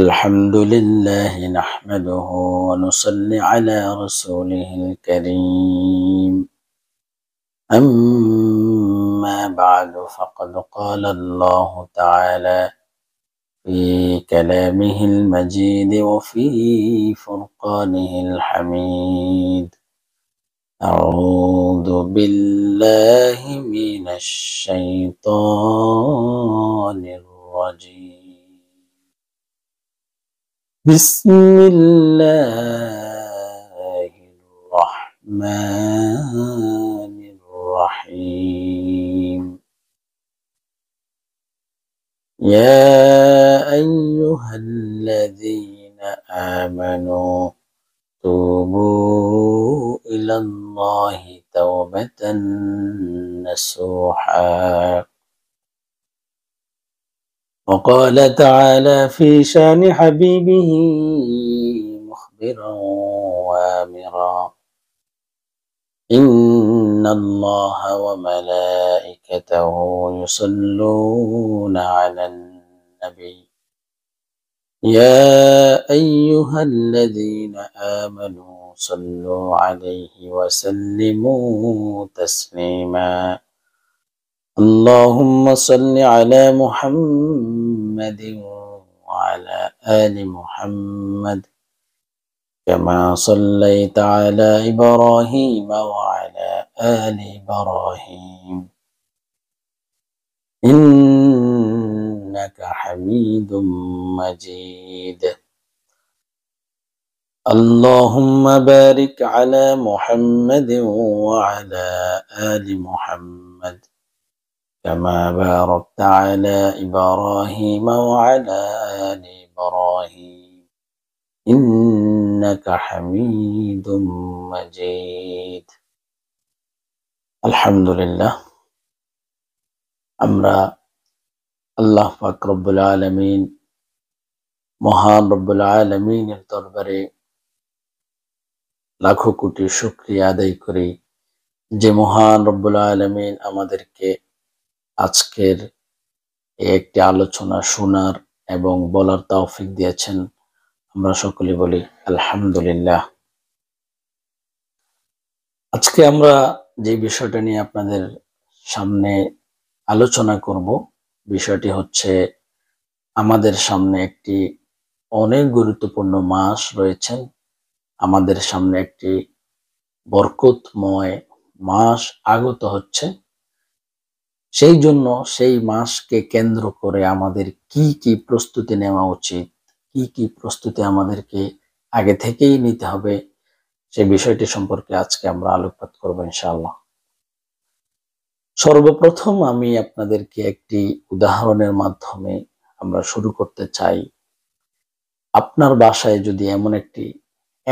الحمد لله نحمده ونصلي على رسوله الكريم. أما بعد فقد قال الله تعالى في كلامه المجيد وفي فرقانه الحميد. أعوذ بالله من الشيطان الرجيم. بسم الله الرحمن الرحيم. يا أيها الذين آمنوا توبوا إلى الله توبة نصوحا. وقال تعالى في شان حبيبه مخبرا وآمرا: إن الله وملائكته يصلون على النبي يا أيها الذين آمنوا صلوا عليه وسلموا تسليما. اللهم صل على محمد وعلى آل محمد كما صليت على إبراهيم وعلى آل إبراهيم إنك حميد مجيد. اللهم بارك على محمد وعلى آل محمد كما باركت على إبراهيم وعلى آل إبراهيم إنك حميد مجيد. الحمد لله আমরা আল্লাহ পাক রব্বুল আলামিন মহান রব্বুল আলামিনের দরবারে লাখো কোটি শুকরিয়া আদায় করি যে মহান রব্বুল আলামিন আমাদেরকে আজকের একটি আলোচনা শোনার এবং বলার তৌফিক দিয়েছেন। আমরা সকলে বলি আলহামদুলিল্লাহ। আজকে আমরা যে বিষয়টা নিয়ে আপনাদের সামনে আলোচনা করব, বিষয়টি হচ্ছে আমাদের সামনে একটি অনেক গুরুত্বপূর্ণ মাস রয়েছে। আমাদের সামনে একটি বরকতময় মাস আগত হচ্ছে। সেই জন্য সেই মাসকে কেন্দ্র করে আমাদের কি কি প্রস্তুতি নেওয়া উচিত, কি কি প্রস্তুতি আমাদেরকে আগে থেকেই নিতে হবে, সেই বিষয়টি সম্পর্কে আজকে আমরা আলোকপাত করব ইনশাআল্লাহ। সর্বপ্রথম আমি আপনাদেরকে একটি উদাহরণের মাধ্যমে আমরা শুরু করতে চাই। আপনার বাসায় যদি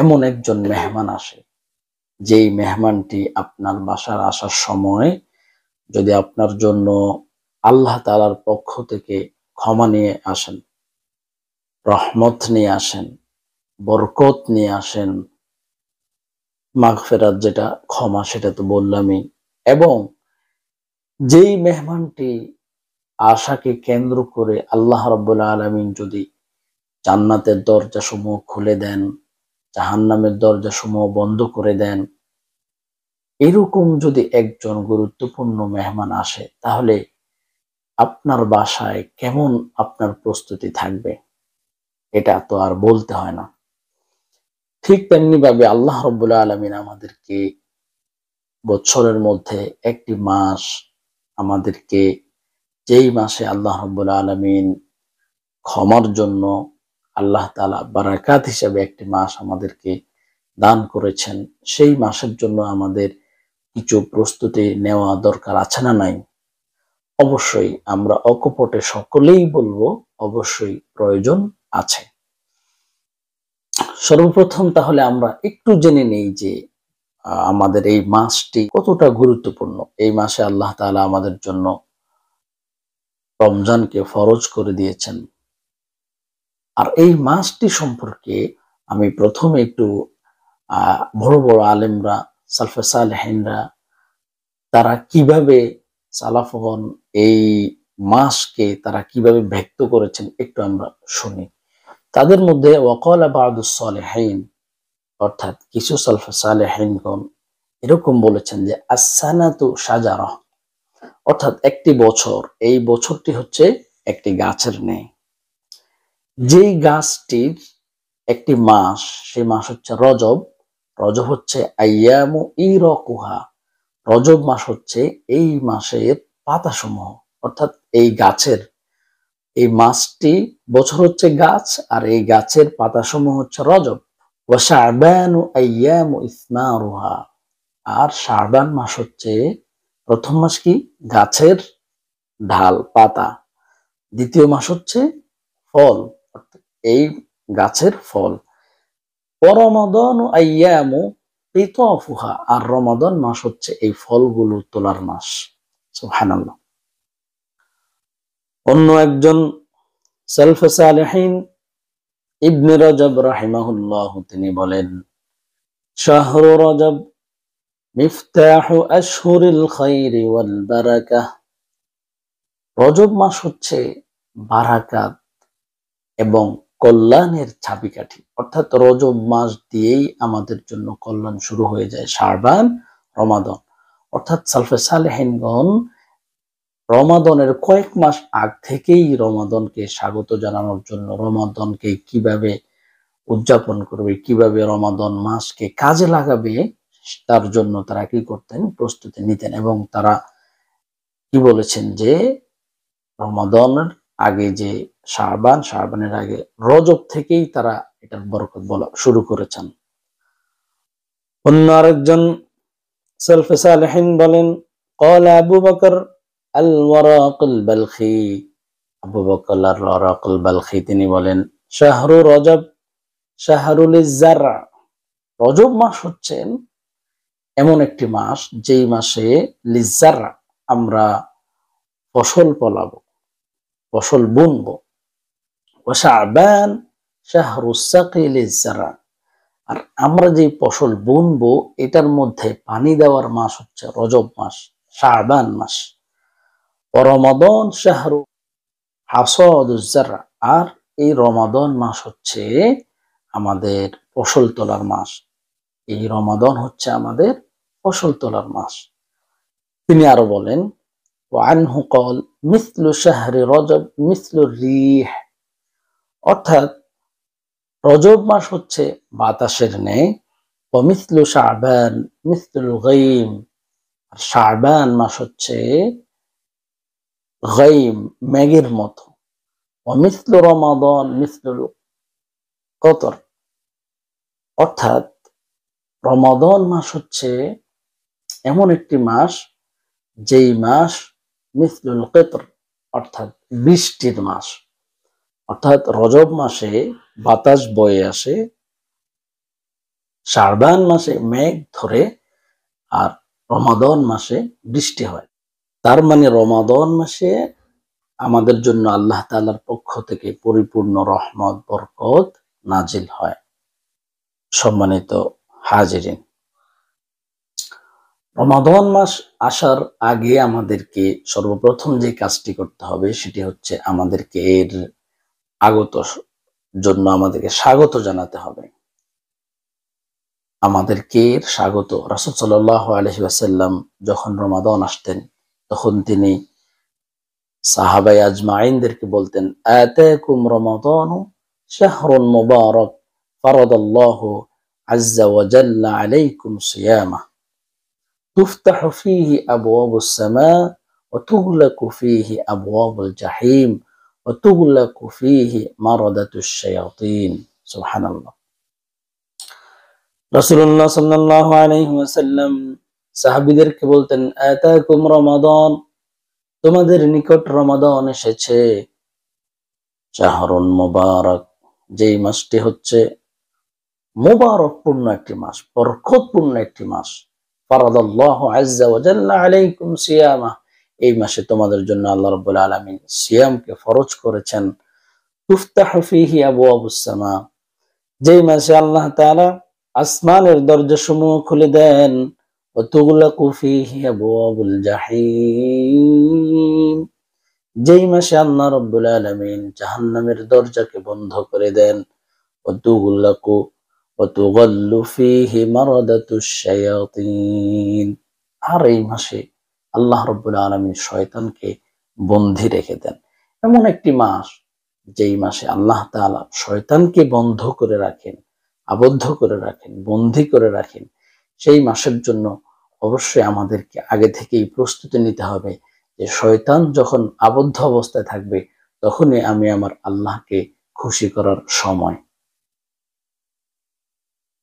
এমন একজন মেহমান আসে, যেই মেহমানটি আপনার বাসার আসার সময় যদি আপনার জন্য আল্লাহ তাআলার পক্ষ থেকে ক্ষমা নিয়ে আসেন, রহমত নিয়ে আসেন, বরকত নিয়ে আসেন, মাগফিরাত যেটা ক্ষমা সেটা তো বললামই, এবং যেই মেহমানটি আশাকে কেন্দ্র করে আল্লাহ রাব্বুল আলামিন যদি জান্নাতের দরজাসমূহ খুলে দেন, জাহান্নামের দরজাসমূহ বন্ধ করে দেন, এরকম যদি একজন গুরুত্বপূর্ণ মেহমান আসে, তাহলে আপনার বাসায় কেমন আপনার প্রস্তুতি থাকবে এটা তো আর বলতে হয় না। ঠিক তেমনি ভাবে আল্লাহ রাব্বুল আলামিন আমাদেরকে বছরের মধ্যে একটি মাস, আমাদেরকে যেই মাসে আল্লাহ রাব্বুল আলামিন ক্ষমার জন্য আল্লাহ তাআলা বারাকাত হিসেবে একটি মাস আমাদেরকে দান করেছেন, সেই মাসের জন্য আমাদের কিছু প্রস্তুতি নেওয়া দরকার আছে না নাই? অবশ্যই আমরা অকপটে সকলেই বলবো অবশ্যই প্রয়োজন আছে। সর্বপ্রথম তাহলে আমরা একটু জেনে নেই যে আমাদের এই মাসটি কতটা গুরুত্বপূর্ণ। এই মাসে আল্লাহ তাআলা আমাদের জন্য রমজানকে ফরজ করে দিয়েছেন। আর এই মাসটি সম্পর্কে আমি প্রথমে একটু বড় বড় আলেমরা, সালফে সালেহিনরা তারা কিভাবে সালাফগণ এই মাসকে তারা কিভাবে ব্যক্ত করেছেন একটু আমরা শুনি। তাদের মধ্যে ওয়াকালা বা'দুস সালিহিন, অর্থাৎ কিছু সালফে সালেহিনগণ এরকম বলেছেন যে as-sanatu শাজারা, অর্থাৎ একটি বছর, এই বছরটি হচ্ছে একটি গাছের ন্যায়। যেই গাছটির একটি মাস, সেই মাস হচ্ছে রজব। রজব হচ্ছে আইয়ামু ইরাকুহা, রজব মাস হচ্ছে এই মাসের পাতাসমূহ, অর্থাৎ এই গাছের এই মাসটি, বছর হচ্ছে গাছ, আর এই গাছের পাতাসমূহ হচ্ছে রজব। ওয়া শাবানু আইয়ামু ইসমারুহা, আর শাবান মাস হচ্ছে, প্রথম মাস কি গাছের ঢাল পাতা, দ্বিতীয় মাস হচ্ছে ফল, এই গাছের ফল। রমাদান আইয়ামু কিতাফুহা, আর রমাদান মাস হচ্ছে এই ফলগুলো তোলার মাস। সুবহানাল্লাহ। অন্য একজন সালফে সালেহিন ইবনে রজব রাহিমাহুল্লাহ তিনি বলেন, শাহরু রজব মিফতাহু আশহুরিল খায়রি ওয়াল বারাকাহ, রজব মাস হচ্ছে বারাকাত এবং কল্যাণের চাবিকাঠি, অর্থাৎ রজব মাস দিয়েই আমাদের জন্য কল্যাণ শুরু হয়ে যায়। শাবান, রমাদান, অর্থাৎ সালফে সালেহিনগণ রমাদানের কয়েক মাস আগ থেকেই রমাদানকে স্বাগত জানানোর জন্য, রমাদানকে কিভাবে উদযাপন করবে, কিভাবে রমাদান মাসকে কাজে লাগাবে, তার জন্য তারা কি করতেন, প্রস্তুতি নিতেন। এবং তারা কি বলেছেন যে রমাদানের আগে যে শাবান, শাবানের আগে রজব থেকেই তারা এটার বরকত বলা শুরু করেছেন। অন্য আরেকজন সালফে সালেহিন বলেন, ক্বালা আবু বকর আল-ওয়ারাক আল-বালখি, আবু বকর আল-ওয়ারাক আল-বালখি তিনি বলেন, শাহরু রজব শাহরুল জারআ, রজব মাস হচ্ছেন এমন একটি মাস যেই মাসে লিজারআ, আমরা ফসল ফলাবো, ফসল বুনবো। ওয়া শাবান শাহরুস সাকি লিজারআ, আর আমরা যে ফসল বুনবো এটার মধ্যে পানি দেওয়ার মাস হচ্ছে রজব মাস, শাবান মাস। ওয়া রমাদান শাহরু হাসাদুজ জারআ, আর এই রমাদান মাস হচ্ছে আমাদের ফসল তোলার মাস, এই রমাদান হচ্ছে আমাদের ফসল তোলার মাস। তিনি আরো বলেন, ওয়া আনহু ক্বাল মিসলু শাহরি রজব মিসলু রিহ, অর্থাৎ রজব মাস হচ্ছে বাতাসের ন্যায়, ওয়া মিসলু শাবান মিসলুল গায়ম, আর শাবান মাস হচ্ছে গায়ম মেঘের মতো, ওয়া মিসলু রমাদান মিসলুল কতর, অর্থাৎ রমাদান মাস হচ্ছে এমন একটি মাস যেই মাস মিসলুল কিতর, অর্থাৎ বৃষ্টির মাস। অর্থাৎ রজব মাসে বাতাস বয়ে আসে, শাবান মাসে মেঘ ধরে, আর রমাদান মাসে বৃষ্টি হয়। তার মানে রমাদান মাসে আমাদের জন্য আল্লাহ তাআলার পক্ষ থেকে পরিপূর্ণ রহমত বরকত নাজিল হয়। সম্মানিত হাজিরিন, রমাদান মাস আসার আগে আমাদেরকে সর্বপ্রথম যে কাজটি করতে হবে সেটি হচ্ছে আমাদেরকে এর আগত জন্য আমাদেরকে স্বাগত জানাতে হবে। আমাদেরকে এর স্বাগত, রাসূল সাল্লাল্লাহু আলাইহি ওয়াসাল্লাম যখন রমাদান আসতেন তখন তিনি সাহাবায়ে আজমাইনদেরকে বলতেন, আতাকুম রমাদানু শাহরুন মুবারাক ফারাদাল্লাহু আযজা ওয়া জাল্লা আলাইকুম সিয়ামা তুফতাহু ফীহি আবওয়াবুস সামা ওয়া তুগলাকু ফীহি আবওয়াবুল জাহিম ওয়া তুগলাকু ফীহি মারাদাতুশ শায়াতিন। সুবহানাল্লাহ। রাসূলুল্লাহ সাল্লাল্লাহু আলাইহি ওয়াসাল্লাম সাহাবীদেরকে বলতেন, আতাকুম রমাদান, তোমাদের নিকট রমাদান এসেছে, শাহরুন মুবারাক, যেই মাসটি হচ্ছে মুবারকপূর্ণ একটি মাস, বরকতপূর্ণ একটি মাস। ফারাদাল্লাহু আযজা ওয়া জাল্লা আলাইকুম সিয়ামা, এই মাসে তোমাদের জন্য আল্লাহ রাব্বুল আলামিন সিয়ামকে ফরজ করেছেন। তুফতাহু ফীহি আবওয়াবুস সামা, যেই মাসে আল্লাহ তাআলা আসমানের দরজাসমূহ খুলে দেন। ওয়া তুগলাকু ফীহি আবওয়াবুল জাহিম, যেই মাসে আল্লাহ রাব্বুল আলামিন জাহান্নামের দরজাকে বন্ধ করে দেন, ওয়াতুগলাকু ওয়াতুগাল্লু ফীহি মারাদাতুশ শায়াতিন, আর এই মাসে আল্লাহ রাব্বুল আলামিন শয়তানকে বন্দী রেখে দেন। এমন একটি মাস যেই মাসে আল্লাহ তাআলা শয়তানকে বন্ধ করে রাখেন, আবদ্ধ করে রাখেন, বন্দী করে রাখেন। সেই মাসের জন্য অবশ্যই আমাদেরকে আগে থেকেই প্রস্তুতি নিতে হবে যে শয়তান যখন আবদ্ধ অবস্থায় থাকবে তখনই আমি আমার আল্লাহকে খুশি করার সময়।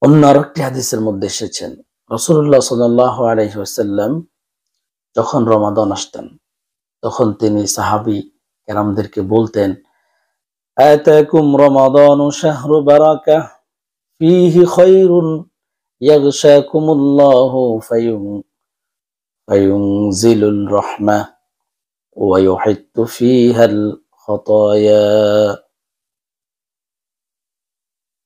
অন্য আরেকটি হাদিসের মধ্যে এসেছেন, রাসূলুল্লাহ সাল্লাল্লাহু আলাইহি ওয়াসাল্লাম যখন রমাদান আসতেন তখন তিনি সাহাবী কেরামদেরকে বলতেন, আতাকুম রমাদানু শাহরু বারাকাহ ফীহি খায়রুন ইয়াগশাকুমুল্লাহু ফায়ুনজিলুর রাহমাহ ওয়া ইউহিত্তু ফীহাল খাতায়া।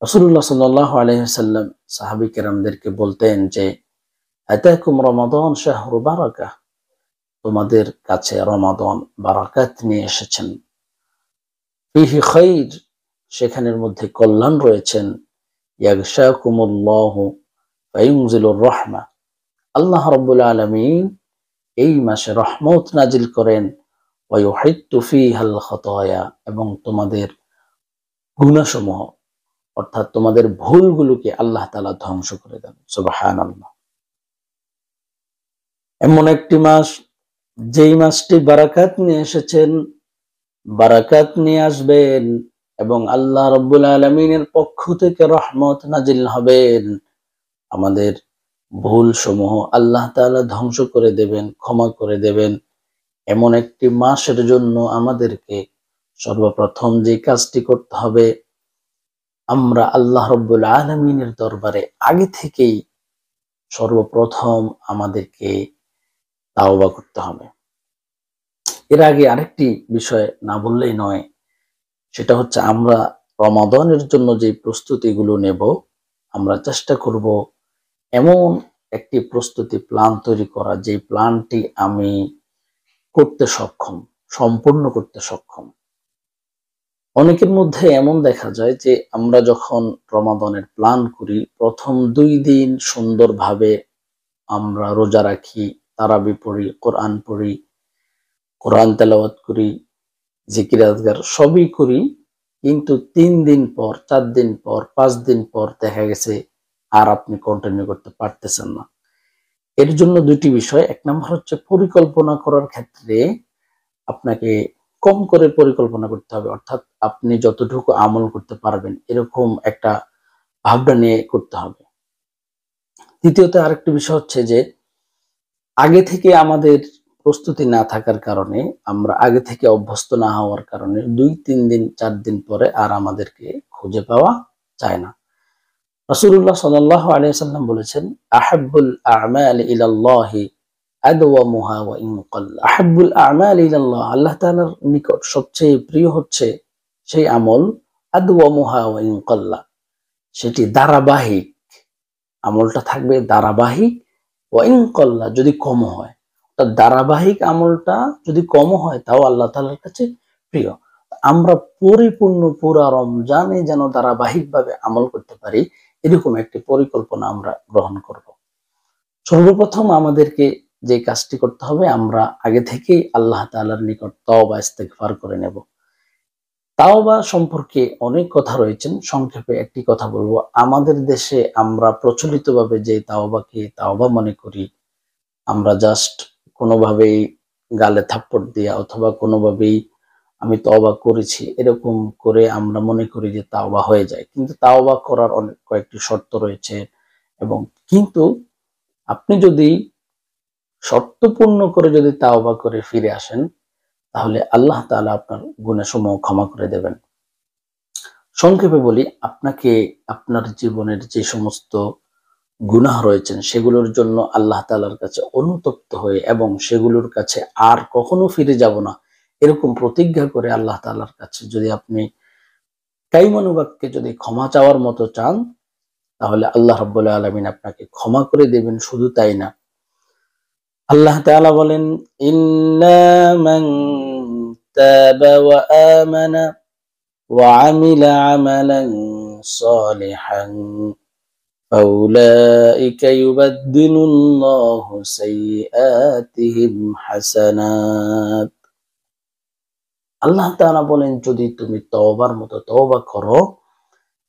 রাসূলুল্লাহ সাল্লাল্লাহু আলাইহি ওয়াসাল্লাম সাহাবী কেরামদেরকে বলতেন যে, আতাকুম রমাদান শাহরু বারাকাহ, তোমাদের কাছে রমাদান বারাকাত নিয়ে এসেছেন। ফীহি খায়র, সেখানের মধ্যে কল্যাণ রয়েছেন। ইয়াগশাকুমুল্লাহু ফায়ুনজিলুর রাহমাহ, আল্লাহ রাব্বুল আলামিন এই মাসে রহমত নাজিল করেন। ওয়া ইউহিত্তু ফীহাল খাতায়া, এবং তোমাদের গুনাহসমূহ অর্থাৎ তোমাদের ভুলগুলোকে আল্লাহ তাআলা ধ্বংস করে দেন। সুবহানাল্লাহ। এমন একটি মাস যেই মাসটি বারাকাত নিয়ে এসেছেন, বারাকাত নিয়ে আসবেন এবং আল্লাহ রাব্বুল আলামিনের পক্ষ থেকে রহমত নাজিল হবেন। আমাদের ভুল সমূহ আল্লাহ তাআলা ধ্বংস করে দেবেন, ক্ষমা করে দেবেন। এমন একটি মাসের জন্য আমাদেরকে সর্বপ্রথম যে কাজটি করতে হবে, আমরা আল্লাহ রাব্বুল আলামিনের দরবারে আগে থেকেই সর্বপ্রথম আমাদেরকে তাওবা করতে হবে। এর আগে আরেকটি বিষয় না বললেই নয়, সেটা হচ্ছে আমরা রমাদানের জন্য যে প্রস্তুতিগুলো নেব, আমরা চেষ্টা করব এমন একটি প্রস্তুতি প্ল্যান তৈরি করা যে প্ল্যানটি আমি করতে সক্ষম, সম্পূর্ণ করতে সক্ষম। অনেকের মধ্যে এমন দেখা যায় যে আমরা যখন রমাদানের প্ল্যান করি, প্রথম 2 দিন সুন্দরভাবে আমরা রোজা রাখি, তারাবি পড়ি, কোরআন পড়ি, কোরআন তেলাওয়াত করি, জিকির আজকার সবই করি, কিন্তু 3 দিন পর, 4 দিন পর, 5 দিন পর দেখা গেছে আর আপনি কন্টিনিউ করতে পারতেছেন না। এর জন্য 2টি বিষয়। 1 নাম্বার হচ্ছে পরিকল্পনা করার ক্ষেত্রে আপনাকে কম করে পরিকল্পনা করতে হবে, অর্থাৎ আপনি যতটুকু আমল করতে পারবেন এরকম একটা ভাবনা নিয়ে করতে হবে। দ্বিতীয়ত আরেকটি বিষয় হচ্ছে যে আগে থেকে আমাদের প্রস্তুতি না থাকার কারণে, আমরা আগে থেকে অভ্যস্ত না হওয়ার কারণে 2-3 দিন 4 দিন পরে আর আমাদেরকে খুঁজে পাওয়া যায় না। রাসূলুল্লাহ সাল্লাল্লাহু আলাইহি ওয়াসাল্লাম বলেছেন, আহাব্বুল আ'মালি ইলাল্লাহি আদওয়ামুহা ওয়া ইন ক্বাল্লা। আহাব্বুল আ'মালি ইলাল্লাহ, আল্লাহ তাআলার নিকট সবচেয়ে প্রিয় হচ্ছে সেই আমল, আদওয়ামুহা ওয়া ইন ক্বাল্লা, সেটি ধারাবাহিক, আমলটা থাকবে ধারাবাহিক, ওয়া ইন ক্বাল্লা, যদি কম হয়। অর্থাৎ ধারাবাহিক আমলটা যদি কম হয় তাও আল্লাহ তাআলার কাছে প্রিয়। আমরা পরিপূর্ণ পুরা রমজানে যেন ধারাবাহিকভাবে আমল করতে পারি, এরকম একটি পরিকল্পনা আমরা গ্রহণ করব। সর্বপ্রথম আমাদেরকে যে কাজটি করতে হবে, আমরা আগে থেকেই আল্লাহ তাআলার নিকট তওবা ইস্তেগফার করে নেব। তাওবা সম্পর্কে অনেক কথা রয়েছেন, সংক্ষেপে একটি কথা বলবো। আমাদের দেশে আমরা প্রচলিতভাবে যে তাওবাকে তাওবা মনে করি, আমরা জাস্ট কোনোভাবেই গালে থাপ্পড় দিয়া অথবা কোনোভাবেই আমি তওবা করেছি এরকম করে আমরা মনে করি যে তাওবা হয়ে যায়। কিন্তু তাওবা করার অনেক কয়েকটি শর্ত রয়েছে, এবং কিন্তু আপনি যদি শর্ত পূর্ণ করে যদি তাওবা করে ফিরে আসেন, তাহলে আল্লাহ তাআলা আপনার গুনাহসমূহ ক্ষমা করে দেবেন। সংক্ষেপে বলি, আপনাকে আপনার জীবনের যে সমস্ত গুনাহ রয়েছেন সেগুলোর জন্য আল্লাহ তাআলার কাছে অনুতপ্ত হয়ে এবং সেগুলোর কাছে আর কখনো ফিরে যাব না এরকম প্রতিজ্ঞা করে আল্লাহ তাআলার কাছে যদি আপনি কাইমানুবাক্যে যদি ক্ষমা চাওয়ার মতো চান, তাহলে আল্লাহ রাব্বুল আলামিন আপনাকে ক্ষমা করে দেবেন। শুধু তাই না, আল্লাহ তাআলা বলেন, ইল্লা মান تاب وآمن وعمل عملا صالحا فأولئك يبدل الله سيئاتهم حسنات। আল্লাহ তাআলা বলেন, যদি তুমি তওবার মতো তওবা করো,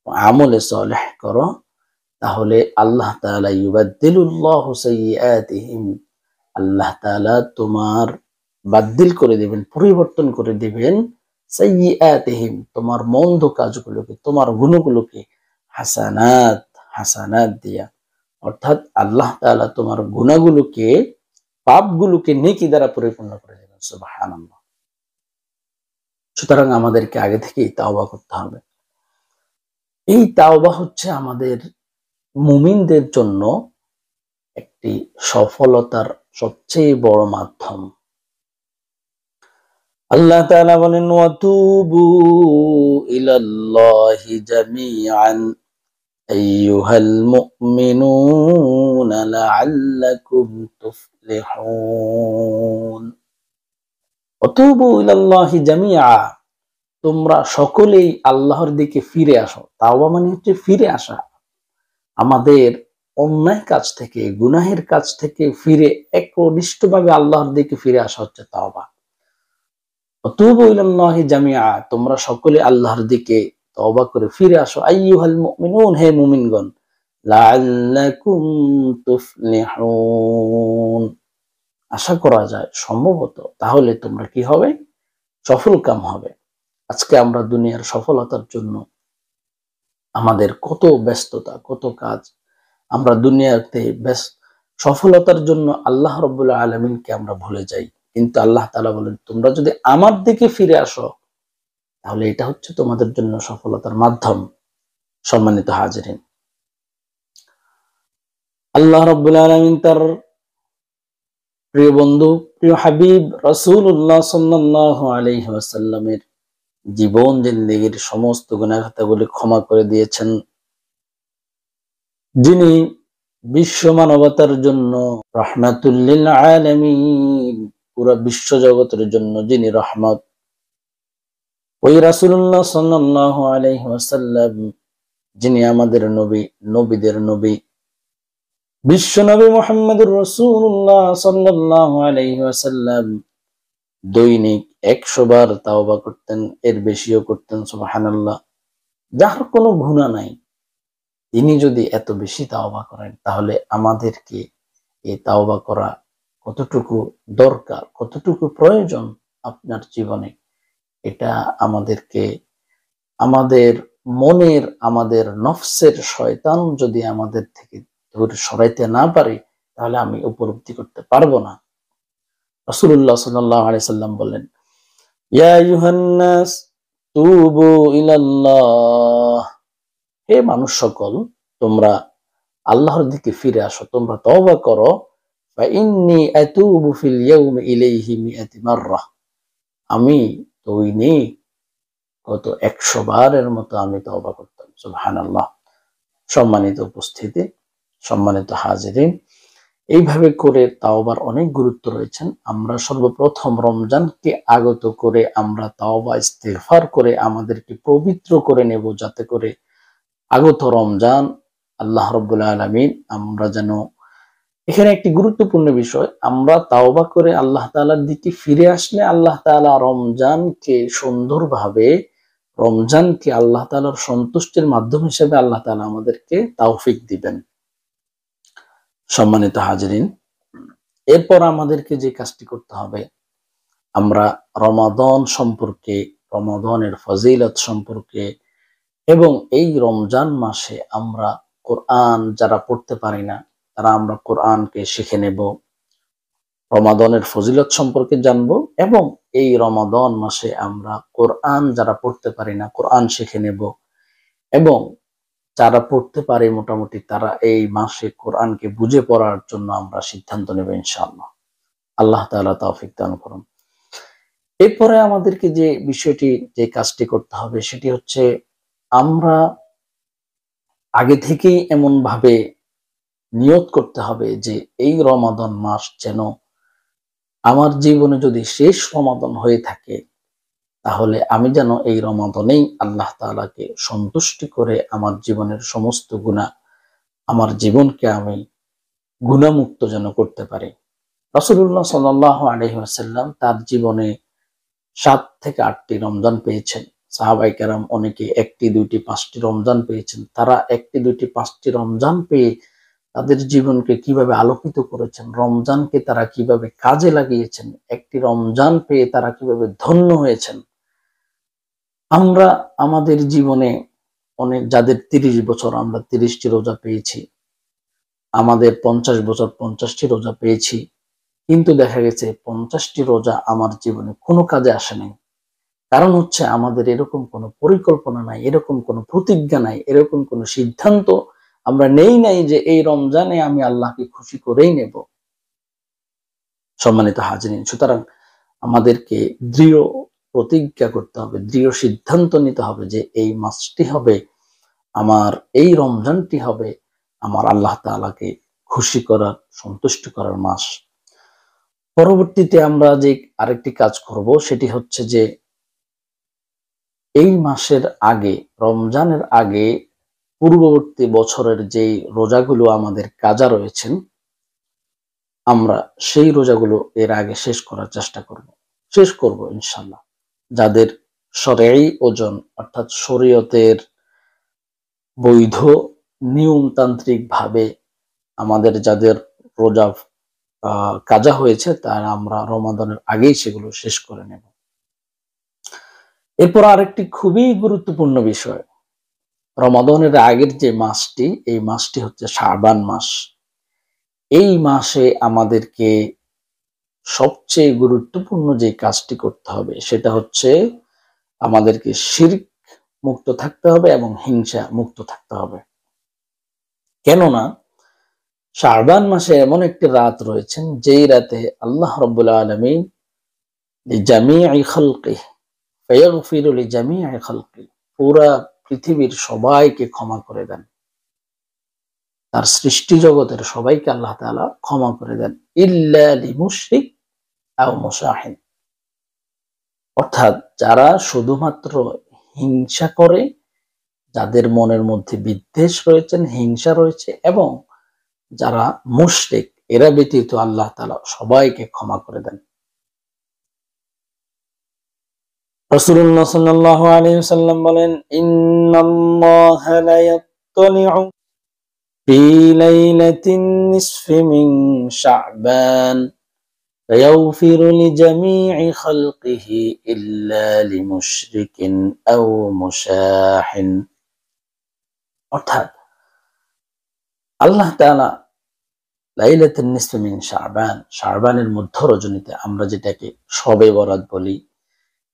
আমলে সালেহ করো, তাহলে আল্লাহ তাআলা ইউবাদদিলুল্লাহু সাইয়্যাতিহিম, আল্লাহ তাআলা তোমার বাদদিল করে দিবেন, পরিবর্তন করে দিবেন, সাইয়্যাতিহিম তোমার মন্দ কাজগুলোকে, তোমার গুণগুলোকে, হাসানাত, হাসানাত দিয়া, অর্থাৎ আল্লাহ তাআলা তোমার গুনাহগুলোকে, পাপগুলোকে নেকি দ্বারা পরিপূর্ণ করে দিবেন। সুবহানাল্লাহ। সুতরাং আমাদেরকে আগে থেকেই তাওবা করতে হবে। এই তাওবা হচ্ছে আমাদের মুমিনদের জন্য একটি সফলতার সবচেয়ে বড় মাধ্যম। আল্লাহ তাআলা বলেন, ওয়াতুবু ইলাল্লাহি জামিআন আইয়ুহাল মুমিনুনা লাআল্লাকুম তুফলিহুন। ওয়াতুবু ইলাল্লাহি জামিআ, তোমরা সকলেই আল্লাহর দিকে ফিরে আসো। তাওবা মানে হচ্ছে ফিরে আসা, আমাদের অন্যায় কাজ থেকে, গুনাহের কাজ থেকে ফিরে একনিষ্ঠভাবে আল্লাহর দিকে ফিরে আসা হচ্ছে তাওবা। ওয়াতুবু ইলাল্লাহি জামিআ, তোমরা সকলে আল্লাহর দিকে তওবা করে ফিরে আসো। আইয়ুহাল মুমিনুন, হে মুমিনগণ, লাআল্লাকুম তুফলিহুন, আশা করা যায় সম্ভবত তাহলে তোমরা কি হবে, সফলকাম হবে। আজকে আমরা দুনিয়ার সফলতার জন্য আমাদের কত ব্যস্ততা, কত কাজ, আমরা দুনিয়াতে সফলতার জন্য আল্লাহ রাব্বুল আলামিনকে আমরা ভুলে যাই। কিন্তু আল্লাহ তাআলা বলেন, তোমরা যদি আমার দিকে ফিরে আসো, তাহলে এটা হচ্ছে তোমাদের জন্য সফলতার মাধ্যম। সম্মানিত হাজিরিন, আল্লাহ রাব্বুল আলামিন তার প্রিয় বন্ধু, প্রিয় হাবিব রাসূলুল্লাহ সাল্লাল্লাহু আলাইহি ওয়াসাল্লামের জীবন জিন্দেগীর সমস্ত গুনাহ খাতাগুলি ক্ষমা করে দিয়েছেন। যিনি বিশ্ব মানবতার জন্য রাহমাতুল লিল আলামিন, পুরো বিশ্ব জগতের জন্য যিনি রহমত, ওই রাসূলুল্লাহ সাল্লাল্লাহু আলাইহি ওয়াসাল্লাম, যিনি আমাদের নবী, নবীদের নবী, বিশ্ব নবী মুহাম্মদুর রাসূলুল্লাহ সাল্লাল্লাহু আলাইহি ওয়াসাল্লাম দৈনিক 100 বার তাওবা করতেন, এর বেশিও করতেন। সুবহানাল্লাহ। যার কোনো গুনাহ নাই, তিনি যদি এত বেশি তাওবা করেন, তাহলে আমাদেরকে এই তাওবা করা কতটুকু দরকার, কতটুকু প্রয়োজন আপনার জীবনে, এটা আমাদেরকে, আমাদের মনের, আমাদের নফসের শয়তান যদি আমাদের থেকে দূরে সরাইতে না পারে, তাহলে আমি উপলব্ধি করতে পারবো না। রাসূলুল্লাহ সাল্লাল্লাহু আলাইহি সাল্লাম বলেন, ইয়া আইয়ুহান নাস তুবু ইলাল্লাহ, হে মানুষ সকল, তোমরা আল্লাহর দিকে ফিরে আসো, তোমরা তওবা করো। ফা ইন্নী আতুবু ফিল ইয়াউমি ইলাইহি মিআতি মাররা, আমি দৈনিক গত 100 বারের মতো আমি তওবা করতাম। সুবহানাল্লাহ। সম্মানিত উপস্থিতি, সম্মানিত হাজিরিন, এইভাবে করে তাওবার অনেক গুরুত্ব রয়েছেন। আমরা সর্বপ্রথম রমজানকে আগত করে আমরা তাওবা ইস্তিগফার করে আমাদেরকে পবিত্র করে নেব, যাতে করে আগত রমজান আল্লাহ রাব্বুল আলামিন, আমরা যেন, এখানে একটি গুরুত্বপূর্ণ বিষয়, আমরা তাওবা করে আল্লাহ তাআলার দিকে ফিরে আসলে আল্লাহ তাআলা রমজানকে সুন্দরভাবে, রমজানকে আল্লাহ তাআলার সন্তুষ্টির মাধ্যম হিসেবে আল্লাহ তাআলা আমাদেরকে তৌফিক দিবেন। সম্মানিত হাজিরিন, এরপর আমাদেরকে যে কাজটি করতে হবে, আমরা রমাদান সম্পর্কে, রমাদানের ফজিলত সম্পর্কে, এবং এই রমজান মাসে আমরা কোরআন যারা পড়তে পারি না, তারা আমরা কোরআনকে শিখে নেব, রমাদানের ফজিলত সম্পর্কে জানবো, এবং এই রমাদান মাসে আমরা কোরআন যারা পড়তে পারি না, কোরআন শিখে নেব, এবং যারা পড়তে পারে মোটামুটি, তারা এই মাসে কোরআনকে বুঝে পড়ার জন্য আমরা সিদ্ধান্ত নেব ইনশাআল্লাহ। আল্লাহ তাআলা তৌফিক দান করুন। এরপরে আমাদেরকে যে বিষয়টি, যে কাজটি করতে হবে, সেটি হচ্ছে আমরা আগে থেকেই এমন ভাবে নিয়ত করতে হবে যে এই রমাদান মাস যেন আমার জীবনে যদি শেষ রমাদান হয়ে থাকে, তাহলে আমি যেন এই রমাদানেই আল্লাহ তাআলাকে সন্তুষ্টি করে আমার জীবনের সমস্ত গুনাহ, আমার জীবনকে আমি গুনাহমুক্ত যেন করতে পারি। রাসূলুল্লাহ সাল্লাল্লাহু আলাইহি ওয়াসাল্লাম তার জীবনে ৭ থেকে ৮টি রমজান পেয়েছেন। সাহাবায়ে কেরাম অনেকে ১টি, ২টি, ৫টি রমজান পেয়েছেন। তারা ১টি, ২টি, ৫টি রমজান পেয়ে তাদের জীবনকে কিভাবে আলোকিত করেছেন, রমজানকে তারা কিভাবে কাজে লাগিয়েছেন, একটি রমজান পেয়ে তারা কিভাবে ধন্য হয়েছেন। আমরা আমাদের জীবনে অনেক, যাদের ৩০ বছর আমরা ৩০টি রোজা পেয়েছি, আমাদের ৫০ বছর ৫০টি রোজা পেয়েছি, কিন্তু দেখা গেছে ৫০টি রোজা আমার জীবনে কোনো কাজে আসে নাই। কারণ হচ্ছে আমাদের এরকম কোনো পরিকল্পনা নাই, এরকম কোনো প্রতিজ্ঞা নাই, এরকম কোনো সিদ্ধান্ত আমরা নেই নাই যে এই রমজানে আমি আল্লাহকে খুশি করেই নেব। সম্মানিত হাজিরিন, সুতরাং আমাদেরকে দৃঢ় প্রতিজ্ঞা করতে হবে, দৃঢ় সিদ্ধান্ত নিতে হবে যে এই মাসটি হবে আমার, এই রমজানটি হবে আমার আল্লাহ তাআলাকে খুশি করার, সন্তুষ্ট করার মাস। পরবর্তীতে আমরা যে আরেকটি কাজ করব সেটি হচ্ছে যে এই মাসের আগে, রমজানের আগে পূর্ববর্তী বছরের যেই রোজাগুলো আমাদের কাজা রয়েছেন, আমরা সেই রোজাগুলো এর আগে শেষ করার চেষ্টা করব ইনশাআল্লাহ। যাদের শরঈ ওজন অর্থাৎ শরীয়তের বৈধ নিয়মতান্ত্রিক ভাবে আমাদের যাদের রোজা কাজা হয়েছে, তারা আমরা রমাদানের আগেই সেগুলো শেষ করে নেব। এরপর আরেকটি খুবই গুরুত্বপূর্ণ বিষয়, রমাদানের আগের যে মাসটি, এই মাসটি হচ্ছে শাবান মাস। এই মাসে আমাদেরকে সবচেয়ে গুরুত্বপূর্ণ যে কাজটি করতে হবে সেটা হচ্ছে আমাদেরকে শিরক মুক্ত থাকতে হবে এবং হিংসা মুক্ত থাকতে হবে। কেননা শাবান মাসে এমন একটি রাত রয়েছেন যেই রাতে আল্লাহ রাব্বুল আলামিন লিজামিই খালকিহি ফায়াগফিরু লিজামিই খালকিহি, পুরা পৃথিবীর সবাইকে ক্ষমা করে দেন, তার সৃষ্টি জগতের সবাইকে আল্লাহ তাআলা ক্ষমা করে দেন, ইল্লা লিমুশরিক আও মুশাহিন, অর্থাৎ যারা শুধুমাত্র হিংসা করে, যাদের মনের মধ্যে বিদ্বেষ রয়েছেন, হিংসা রয়েছে, এবং যারা মুশরিক, এরা ব্যতীত আল্লাহ তাআলা সবাইকে ক্ষমা করে দেন। রাসূলুল্লাহ সাল্লাল্লাহু আলাইহি ওয়াসাল্লাম বলেন, ইন্নাল্লাহা লা ইয়াত্তালি'ু ফি লাইলাতিন নিসফি মিন শাবান فيغفر لجميع خلقه إلا لمشرك أو مشاح, অর্থাৎ আল্লাহ তাআলা লাইলাতুন নিসফি মিন শাবান, শাবানের মধ্য রজনীতে, আমরা যেটাকে শবে বরাত বলি,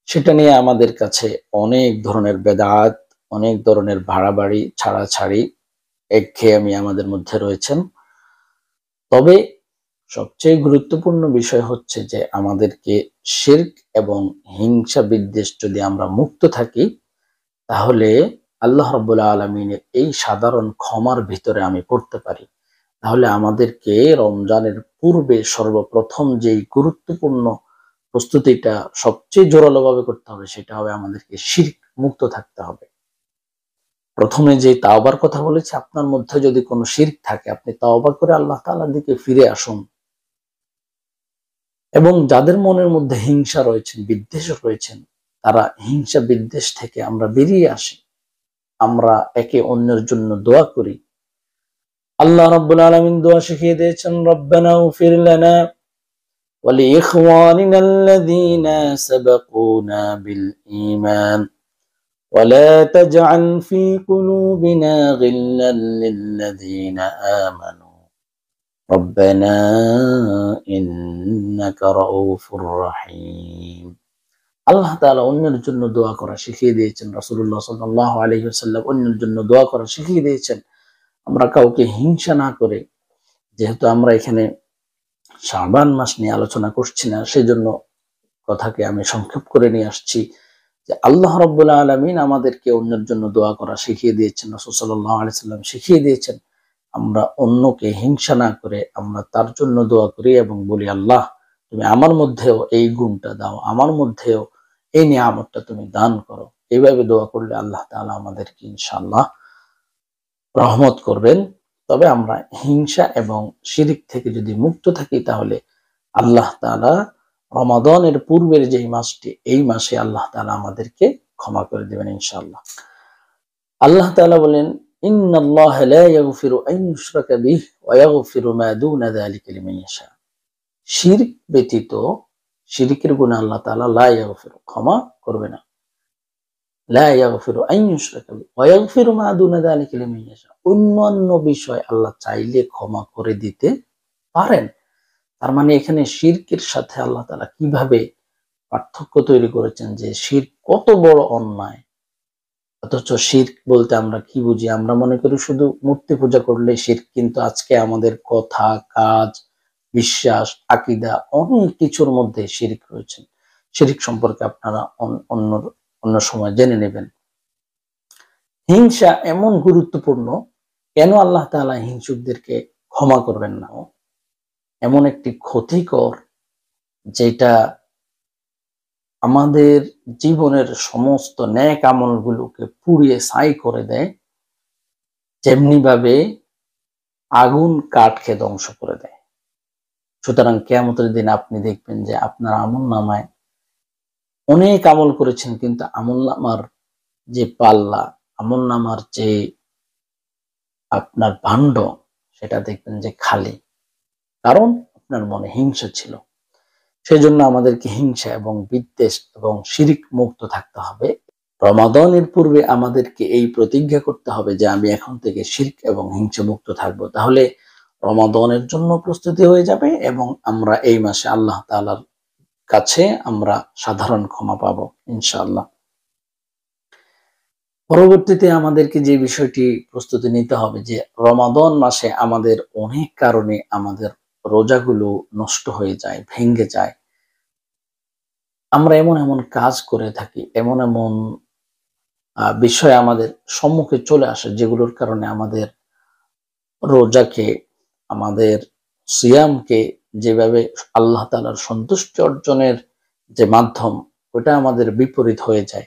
সেটা নিয়ে আমাদের কাছে অনেক ধরনের বেদাত, অনেক ধরনের বাড়াবাড়ি, ছাড়াছাড়ি, একঘেয়েমি আমাদের মধ্যে রয়েছেন। তবে সবচেয়ে গুরুত্বপূর্ণ বিষয় হচ্ছে যে আমাদেরকে শিরক এবং হিংসা বিদ্বেষ যদি আমরা মুক্ত থাকি, তাহলে আল্লাহ রাব্বুল আলামিনের এই সাধারণ ক্ষমার ভিতরে আমি পড়তে পারি। তাহলে আমাদেরকে রমজানের পূর্বে সর্বপ্রথম যেই গুরুত্বপূর্ণ প্রস্তুতিটা সবচেয়ে জোরালোভাবে করতে হবে সেটা হবে আমাদেরকে শিরক মুক্ত থাকতে হবে। প্রথমে যে তাওবার কথা বলেছি, আপনার মধ্যে যদি কোনো শিরক থাকে, আপনি তাওবা করে আল্লাহ তাআলার দিকে ফিরে আসুন। এবং যাদের মনের মধ্যে হিংসা রয়েছেন, বিদ্বেষ রয়েছেন, তারা হিংসা বিদ্বেষ থেকে আমরা বেরিয়ে আসি, আমরা একে অন্যের জন্য দোয়া করি। আল্লাহ রাব্বুল আলামিন দোয়া শিখিয়ে দিয়েছেন, রব্বানা ইগফির লানা ওয়া লিইখওয়ানিনা আল্লাযীনা সাবাকুনা বিল ঈমান ওয়া লা তাজআল ফী কুলুবিনা গিল্লাল লিল্লাযীনা আমানু রব্বানা ইন্নাকা রাউফুর রহিম। আল্লাহ তাআলা অন্যের জন্য দোয়া করা শিখিয়ে দিয়েছেন, রাসূলুল্লাহ সাল্লাল্লাহু আলাইহি ওয়াসাল্লাম অন্যের জন্য দোয়া করা শিখিয়ে দিয়েছেন। আমরা কাউকে হিংসা না করে, যেহেতু আমরা এখানে শাবান মাস নিয়ে আলোচনা করছি না, সেজন্য কথাকে আমি সংক্ষেপ করে নিয়ে আসছি যে আল্লাহ রাব্বুল আলামিন আমাদেরকে অন্যের জন্য দোয়া করা শিখিয়ে দিয়েছেন, রাসূল সাল্লাল্লাহু আলাইহি ওয়াসাল্লাম শিখিয়ে দিয়েছেন। আমরা অন্যকে হিংসা না করে আমরা তার জন্য দোয়া করি এবং বলি, আল্লাহ তুমি আমার মধ্যেও এই গুণটা দাও, আমার মধ্যেও এই নিয়ামতটা তুমি দান করো। এইভাবে দোয়া করলে আল্লাহ তাআলা আমাদেরকে ইনশাআল্লাহ রহমত করবেন। তবে আমরা হিংসা এবং শিরিক থেকে যদি মুক্ত থাকি তাহলে আল্লাহ তাআলা রমাদানের পূর্বের যেই মাসটি, এই মাসে আল্লাহ তাআলা আমাদেরকে ক্ষমা করে দিবেন ইনশাআল্লাহ। আল্লাহ তাআলা বলেন, ইন্নাল্লাহা লা ইয়াগফিরু আন ইউশরাকা বিহি ওয়া ইয়াগফিরু মা দুনা যালিকা লিমান ইয়াশা। শিরক ব্যতীত, শিরকের গুনাহ আল্লাহ তাআলা লা ইয়াগফিরু, ক্ষমা করবে না। লা ইয়াগফিরু আন ইউশরাকা বিহি ওয়া ইয়াগফিরু মা দুনা যালিকা লিমান ইয়াশা। অন্যান্য বিষয় আল্লাহ চাইলে ক্ষমা করে দিতে পারেন। তার মানে এখানে শিরকের সাথে আল্লাহ তাআলা কিভাবে পার্থক্য তৈরি করেছেন, যে শিরক কত বড় অন্যায়। অথচ শিরক বলতে আমরা কি বুঝি? আমরা মনে করি শুধু মূর্তি পূজা করলে শিরক, কিন্তু আজকে আমাদের কথা, কাজ, বিশ্বাস, আকীদা অনেক কিছুর মধ্যে শিরক রয়েছে। শিরক সম্পর্কে আপনারা অন্য সময় জেনে নেবেন। হিংসা এমন গুরুত্বপূর্ণ, কেন আল্লাহ তাআলা হিংসুকদেরকে ক্ষমা করবেন না? এমন একটি ক্ষতিকর, যেটা আমাদের জীবনের সমস্ত নেক আমলগুলোকে পুড়িয়ে ছাই করে দেয়, যেমনি ভাবে আগুন কাঠকে ধ্বংস করে দেয়। সুতরাং কিয়ামতের দিন আপনি দেখবেন যে আপনার আমলনামায় অনেক আমল করেছেন, কিন্তু আমলনামার যে পাল্লা, আমলনামার যে আপনার ভাণ্ড, সেটা দেখবেন যে খালি। কারণ আপনার মনে হিংসা ছিল। সেজন্য আমাদেরকে হিংসা এবং বিদ্বেষ এবং শিরিক মুক্ত থাকতে হবে। রমাদানের পূর্বে আমাদেরকে এই প্রতিজ্ঞা করতে হবে যে আমি এখন থেকে শিরক এবং হিংসা মুক্ত থাকবো। তাহলে রমাদানের জন্য প্রস্তুতি হয়ে যাবে এবং আমরা এই মাসে আল্লাহ তাআলার কাছে আমরা সাধারণ ক্ষমা পাবো ইনশাআল্লাহ। পরবর্তীতে আমাদেরকে যে বিষয়টি প্রস্তুতি নিতে হবে, যে রমাদান মাসে আমাদের অনেক কারণে আমাদের রোজাগুলো নষ্ট হয়ে যায়, ভেঙে যায়। আমরা এমন এমন কাজ করে থাকি, এমন এমন বিষয় আমাদের সম্মুখে চলে আসে, যেগুলোর কারণে আমাদের রোজাকে, আমাদের সিয়ামকে, যেভাবে আল্লাহ তাআলার সন্তুষ্টি অর্জনের যে মাধ্যম, ওটা আমাদের বিপরীত হয়ে যায়।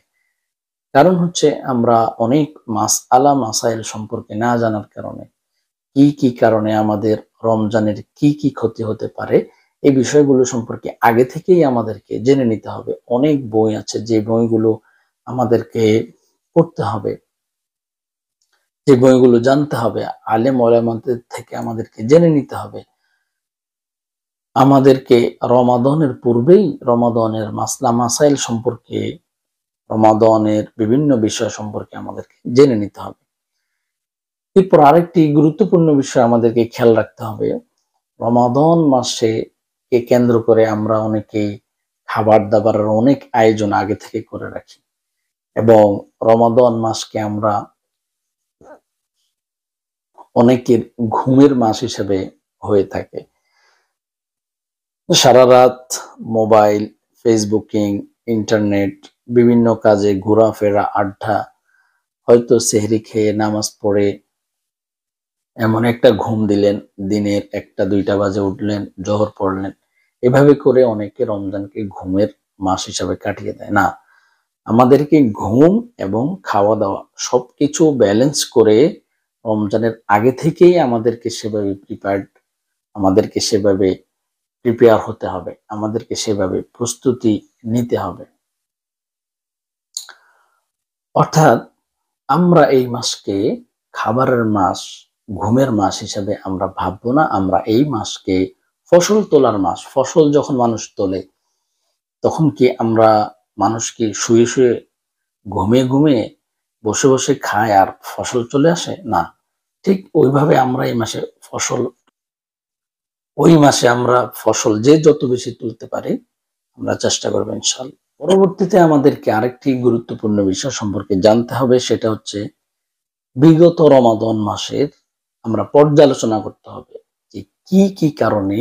কারণ হচ্ছে আমরা অনেক মাসআলা মাসাইল সম্পর্কে না জানার কারণে, কি কি কারণে আমাদের রমজানের কি কি ক্ষতি হতে পারে, এই বিষয়গুলো সম্পর্কে আগে থেকেই আমাদেরকে জেনে নিতে হবে। অনেক বই আছে, যে বইগুলো আমাদেরকে পড়তে হবে, যে বইগুলো জানতে হবে, আলেম ওলামাদের থেকে আমাদেরকে জেনে নিতে হবে। আমাদেরকে রমাদানের পূর্বেই রমাদানের মাসলা মাসাইল সম্পর্কে, রমাদানের বিভিন্ন বিষয় সম্পর্কে আমাদেরকে জেনে নিতে হবে। এরপর আরেকটি গুরুত্বপূর্ণ বিষয় আমাদেরকে খেয়াল রাখতে হবে, রমাদান মাসে কে কেন্দ্র করে আমরা অনেকেই খাবার দাবারের অনেক আয়োজন আগে থেকে করে রাখি, এবং রমাদান মাসকে আমরা অনেকের ঘুমের মাস হিসেবে হয়ে থাকে। সারা রাত মোবাইল, ফেসবুকিং, ইন্টারনেট, বিভিন্ন কাজে ঘোরাফেরা, আড্ডা, হয়তো সেহরি খেয়ে নামাজ পড়ে এমন একটা ঘুম দিলেন, দিনের 1টা 2টা বাজে উঠলেন, জোহর পড়লেন। এভাবে করে অনেকে রমজানকে ঘুমের মাস হিসাবে কাটিয়ে দেয়। না, আমাদেরকে ঘুম এবং খাওয়া দাওয়া সবকিছু ব্যালেন্স করে রমজানের আগে থেকেই আমাদেরকে সেভাবে প্রিপেয়ার হতে হবে, আমাদেরকে সেভাবে প্রস্তুতি নিতে হবে। অর্থাৎ আমরা এই মাসকে খাবারের মাস, ঘুমের মাস হিসেবে আমরা ভাববো না। আমরা এই মাসকে ফসল তোলার মাস। ফসল যখন মানুষ তোলে, তখন কি আমরা মানুষ কি শুয়ে শুয়ে, ঘুমিয়ে ঘুমিয়ে, বসে বসে খায় আর ফসল চলে আসে? না, ঠিক ওইভাবে আমরা এই মাসে আমরা ফসল যে যত বেশি তুলতে পারি আমরা চেষ্টা করবো ইনশাআল্লাহ। পরবর্তীতে আমাদেরকে আরেকটি গুরুত্বপূর্ণ বিষয় সম্পর্কে জানতে হবে, সেটা হচ্ছে বিগত রমাদান মাসের আমরা পর্যালোচনা করতে হবে, যে কি কি কারণে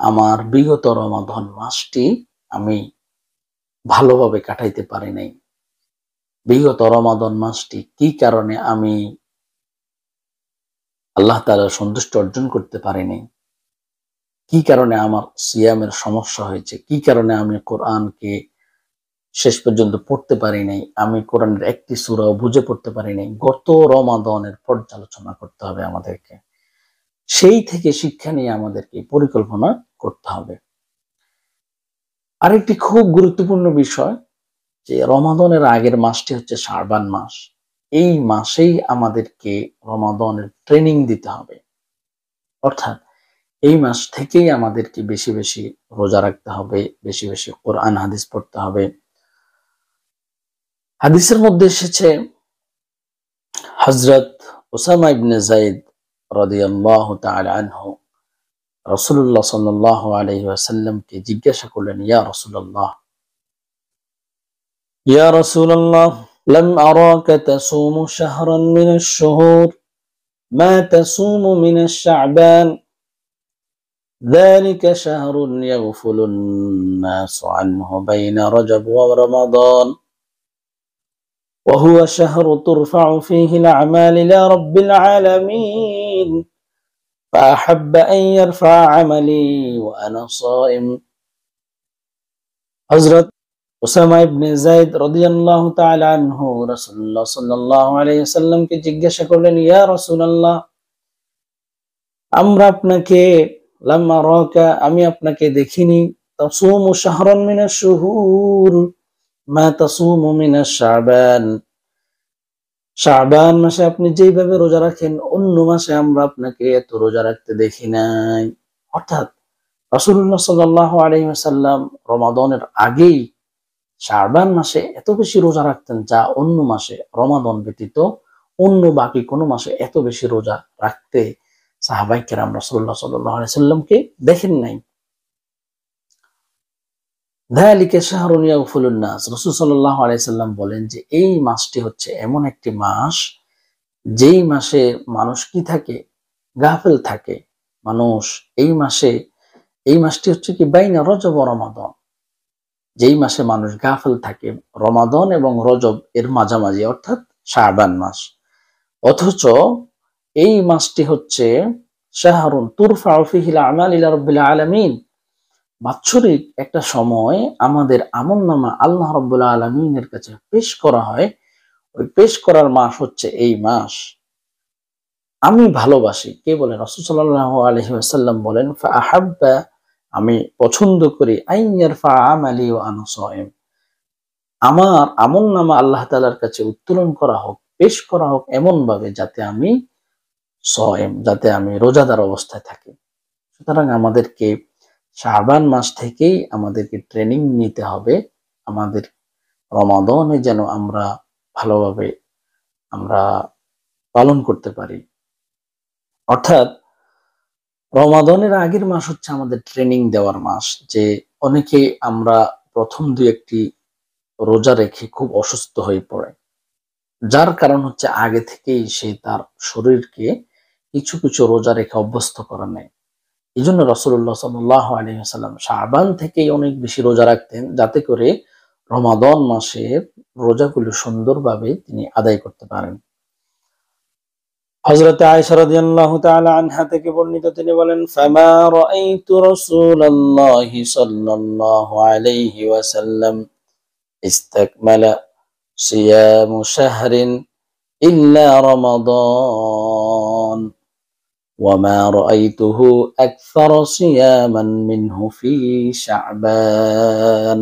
আমার বিগত রমাদান মাসটি আমি ভালোভাবে কাটাইতে পারি নাই। বিগত রমাদান মাসটি কি কারণে আমি আল্লাহ তাআলার সন্তুষ্টি অর্জন করতে পারি নাই, কি কারণে আমার সিয়ামের সমস্যা হয়েছে, কি কারণে আমি কোরআনকে শেষ পর্যন্ত পড়তে পারি নাই, আমি কোরআনের একটি সূরাও বুঝে পড়তে পারি নাই, গত রমাদানের পর্যালোচনা করতে হবে আমাদেরকে। সেই থেকে শিক্ষা নিয়ে আমাদেরকে পরিকল্পনা করতে হবে। আরেকটি খুব গুরুত্বপূর্ণ বিষয় যে রমাদানের আগের মাসটি হচ্ছে শাবান মাস। এই মাসেই আমাদেরকে রমাদানের ট্রেনিং দিতে হবে। অর্থাৎ এই মাস থেকেই আমাদেরকে বেশি বেশি রোজা রাখতে হবে, বেশি বেশি কোরআন হাদিস পড়তে হবে। হাদিসের মধ্যে এসেছে হযরত উসামা ইবনে যায়েদ রাদিয়াল্লাহু তাআলা আনহু রাসূলুল্লাহ সাল্লাল্লাহু আলাইহি ওয়াসাল্লামকে জিজ্ঞাসা করলেন, ইয়া রাসূলুল্লাহ লাম আরাকা তাসুমু শাহরান মিনাশ শুহুর মা তাসুমু মিনাশ শা'বান ذلك شهر يغفل الناس عنه بين رجب ورمضان وهو شهر ترفع فيه الأعمال إلى رب العالمين فأحب أن يرفع عملي وأنا صائم। হযরত উসামা ইবনে যায়েদ রাদিয়াল্লাহু তাআলা আনহু রাসূলুল্লাহ সাল্লাল্লাহু আলাইহি ওয়াসাল্লামকে জিজ্ঞাসা করলেন, ইয়া রাসূলুল্লাহ, আমরা আপনাকে লাম্মা রাকা আমি আপনাকে দেখিনি তাসুমু শাহরান মিনাশ শুহুর মা তাসুমু মিনাশ শাবান, শাবান মাসে আপনি যেইভাবে রোজা রাখেন অন্য মাসে আমরা আপনাকে এত রোজা রাখতে দেখি নাই। অর্থাৎ রাসূলুল্লাহ সাল্লাল্লাহু আলাইহি ওয়াসাল্লাম রমাদানের আগেই শাবান মাসে এত বেশি রোজা রাখতেন যা অন্য মাসে রমাদান ব্যতীত অন্য বাকি কোনো মাসে এত বেশি রোজা রাখতে সাহাবায়ে কেরাম রাসূলুল্লাহ সাল্লাল্লাহু আলাইহি ওয়াসাল্লামকে দেখেন নাই। যালিকা শাহরুন ইয়াগফুলুন নাস, রাসূল সাল্লাল্লাহু আলাইহি ওয়াসাল্লাম বলেন যে এই মাসটি হচ্ছে এমন একটি মাস যেই মাসে মানুষ কি থাকে, গাফেল থাকে। মানুষ এই মাসটি হচ্ছে কি বাইনা রজব ও রমাদান, যেই মাসে মানুষ গাফেল থাকে রমাদান এবং রজব এর মাঝামাঝি অর্থাৎ শাবান মাস। অথচ এই মাসটি হচ্ছে শাহরুন তুরফাউ ফিহিল আমাল ইলা রাব্বিল আলামিন, বাৎসরিক একটা সময় আমাদের আমলনামা আল্লাহ রাব্বুল আলামিনের কাছে পেশ করা হয়। ওই পেশ করার মাস হচ্ছে এই মাস। আমি ভালোবাসি, কে বলেন? রাসূল সাল্লাল্লাহু আলাইহি ওয়াসাল্লাম বলেন, ফাআহাব্বা আমি পছন্দ করি আইয়ারফা আমালি ওয়া আনা সাইম, আমার আমলনামা আল্লাহ তাআলার কাছে উত্তোলন করা হোক, পেশ করা হোক এমন ভাবে যাতে আমি যাতে আমি রোজাদার অবস্থায় থাকি। সুতরাং আমাদেরকে শাবান মাস থেকেই আমাদেরকে ট্রেনিং নিতে হবে, আমাদের রমাদানে যেন আমরা ভালোভাবে আমরা পালন করতে পারি। অর্থাৎ রমাদানের আগের মাস হচ্ছে আমাদের ট্রেনিং দেওয়ার মাস। যে অনেকে আমরা প্রথম দুই একটি রোজা রেখে খুব অসুস্থ হয়ে পড়ে, যার কারণ হচ্ছে আগে থেকেই সে তার শরীরকে কিছু কিছু রোজা রেখে অভ্যস্ত করে নেয়। এই জন্য রাসূলুল্লাহ সাল্লাল্লাহু আলাইহি ওয়াসাল্লাম শাবান থেকেই অনেক বেশি রোজা রাখতেন, যাতে করে রমাদান মাসের রোজাগুলো সুন্দরভাবে তিনি আদায় করতে পারেন। হযরত আয়েশা রাদিয়াল্লাহু তাআলা আনহা থেকে বর্ণিত, তিনি বলেন, ফামা রাআইতু রাসূলুল্লাহি সাল্লাল্লাহু আলাইহি ওয়াসাল্লাম ইস্তাকমালা সিয়ামু শাহরিন ইল্লা রমাদান وما رأيته أكثر صياما منه في شعبان।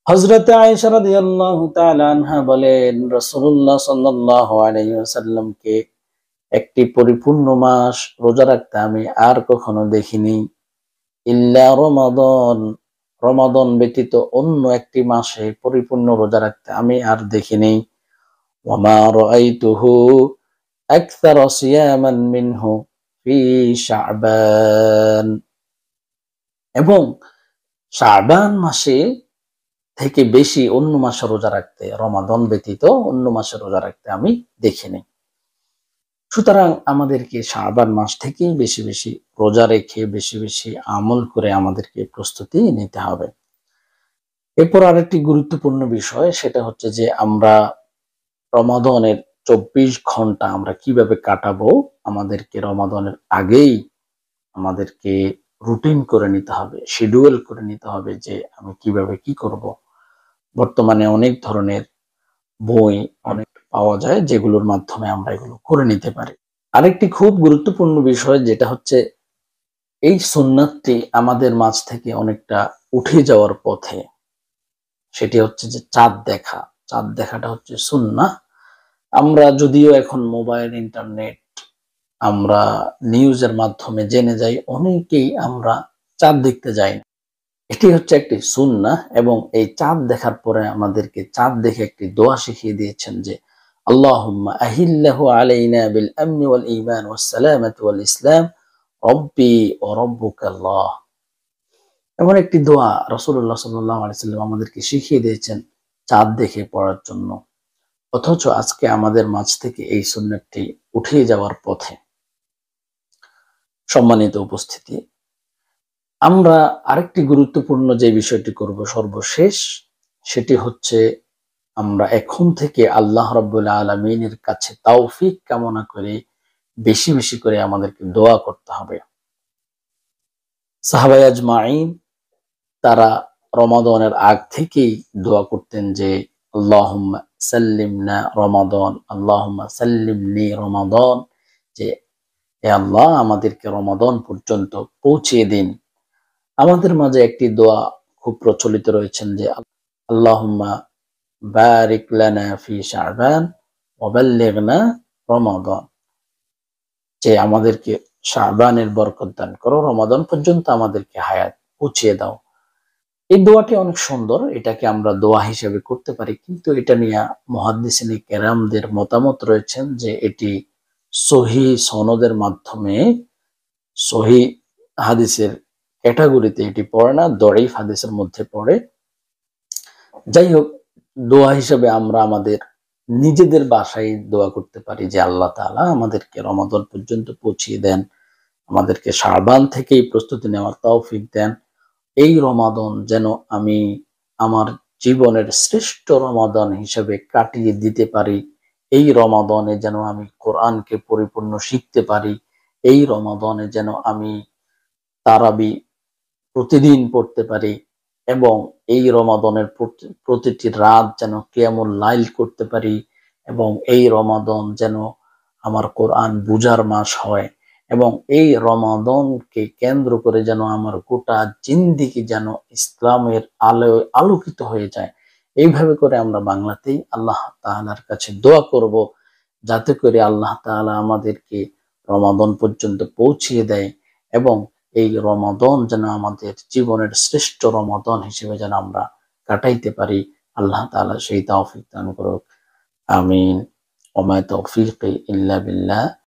হযরত আয়েশা রাদিয়াল্লাহু তাআলা আনহা বলেন, রাসূলুল্লাহ সাল্লাল্লাহু আলাইহি ওয়াসাল্লামকে একটি পরিপূর্ণ মাস রোজা রাখতে আমি আর কখনো দেখিনি, ইল্লা রমাদান, রমাদান ব্যতীত অন্য একটি মাসে পরিপূর্ণ রোজা রাখতে আমি আর দেখিনি। ওয়ামা রাআইতুহু আকসারা সিয়ামান মিনহু ফি শাবান, এবং শাবান মাসে থেকে বেশি অন্য মাসে রোজা রাখতে, রমাদান ব্যতীত অন্য মাসে রোজা রাখতে আমি দেখিনি। সুতরাং আমাদেরকে শাবান মাস থেকেই বেশি বেশি রোজা রেখে বেশি বেশি আমল করে আমাদেরকে প্রস্তুতি নিতে হবে। এরপর আরেকটি গুরুত্বপূর্ণ বিষয়, সেটা হচ্ছে যে আমরা রমাদানের 24 ঘন্টা আমরা কিভাবে কাটাবো। আমাদেরকে রমাদানের আগেই আমাদেরকে রুটিন করে নিতে হবে, শিডিউল করে নিতে হবে যে আমি কিভাবে কি করব। বর্তমানে অনেক ধরনের বই অনেক পাওয়া যায় যেগুলোর মাধ্যমে আমরা এগুলো করে নিতে পারি। আরেকটি খুব গুরুত্বপূর্ণ বিষয় যেটা হচ্ছে এই সুন্নাতটি আমাদের মাঝ থেকে অনেকটা উঠে যাওয়ার পথে, সেটি হচ্ছে যে চাঁদ দেখা। চাঁদ দেখাটা হচ্ছে সুন্নাহ। আমরা যদিও এখন মোবাইল, ইন্টারনেট, আমরা নিউজের মাধ্যমে জেনে যাই, অনেকেই আমরা চাঁদ দেখতে যাই না। এটি হচ্ছে একটি সুন্নাহ এবং এই চাঁদ দেখার পরে আমাদেরকে চাঁদ দেখে একটি দোয়া শিখিয়ে দিয়েছেন যে আল্লাহুম্মা আহিল্লাহু আলাইনা বিল আমনি ওয়াল ঈমান ওয়াস সালামাতি ওয়াল ইসলাম রব্বি ওয়া রব্বুকাল্লাহ। এমন একটি দোয়া রাসূলুল্লাহ সাল্লাল্লাহু আলাইহি সাল্লাম আমাদেরকে শিখিয়ে দিয়েছেন চাঁদ দেখে পড়ার জন্য। অথচ আজকে আমাদের মাঝ থেকে এই সুন্নাতটি উঠে যাওয়ার পথে। সম্মানিত উপস্থিতি, আমরা আরেকটি গুরুত্বপূর্ণ যে বিষয়টি করব সর্বশেষ, সেটি হচ্ছে আমরা এখন থেকে আল্লাহ রাব্বুল আলামিনের কাছে তৌফিক কামনা করে বেশি বেশি করে আমাদেরকে দোয়া করতে হবে। সাহাবায়ে আজমাইন তারা রমাদানের আগ থেকেই দোয়া করতেন যে আল্লাহুম্মা সাল্লিমনা রমাদান, আল্লাহুম্মা সাল্লিমনি রমাদান, যে হে আল্লাহ আমাদেরকে রমাদান পর্যন্ত পৌঁছিয়ে দিন। আমাদের মাঝে একটি দোয়া খুব প্রচলিত রয়েছেন যে আল্লাহুম্মা বারিক লানা ফি শাবান ওয়া বাল্লিগনা রমাদান, যে আমাদেরকে শাবানের বরকত দান করো, রমাদান পর্যন্ত আমাদেরকে হায়াত পৌঁছিয়ে দাও। এই দোয়াটি অনেক সুন্দর, এটাকে আমরা দোয়া হিসেবে করতে পারি, কিন্তু এটা নিয়ে মুহাদ্দিসিনে কেরামদের মতামত রয়েছেন যে এটি সহিহ সনদের মাধ্যমে সহিহ হাদিসের ক্যাটাগরিতে এটি পড়ে না, দঈফ হাদিসের মধ্যে পড়ে। যাই হোক, দোয়া হিসেবে আমরা আমাদের নিজেদের বাসায় দোয়া করতে পারি যে আল্লাহ তাআলা আমাদেরকে রমাদান পর্যন্ত পৌঁছিয়ে দেন, আমাদেরকে শাবান থেকেই প্রস্তুতি নেওয়ার তৌফিক দেন। এই রমাদান যেন আমি আমার জীবনের শ্রেষ্ঠ রমাদান হিসেবে কাটিয়ে দিতে পারি। এই রমাদানে যেন আমি কোরআনকে পরিপূর্ণ শিখতে পারি। এই রমাদানে যেন আমি তারাবি প্রতিদিন পড়তে পারি এবং এই রমাদানের প্রতিটি রাত যেন কিয়ামুল লাইল করতে পারি এবং এই রমাদান যেন আমার কোরআন বুঝার মাস হয় এবং এই রমাদানকে কেন্দ্র করে যেন আমার গোটা জিন্দেগি যেন ইসলামের আলোয় আলোকিত হয়ে যায়। এইভাবে করে আমরা বাংলাতেই আল্লাহ তাআলার কাছে দোয়া করব, যাতে করে আল্লাহ তাআলা আমাদেরকে রমাদান পর্যন্ত পৌঁছিয়ে দেয় এবং এই রমাদান যেন আমাদের জীবনের শ্রেষ্ঠ রমাদান হিসেবে যেন আমরা কাটাইতে পারি। আল্লাহ তাআলা সেই তৌফিক দান করুক। আমিন। ওয়া মা তৌফিকি ইল্লা বিল্লাহ।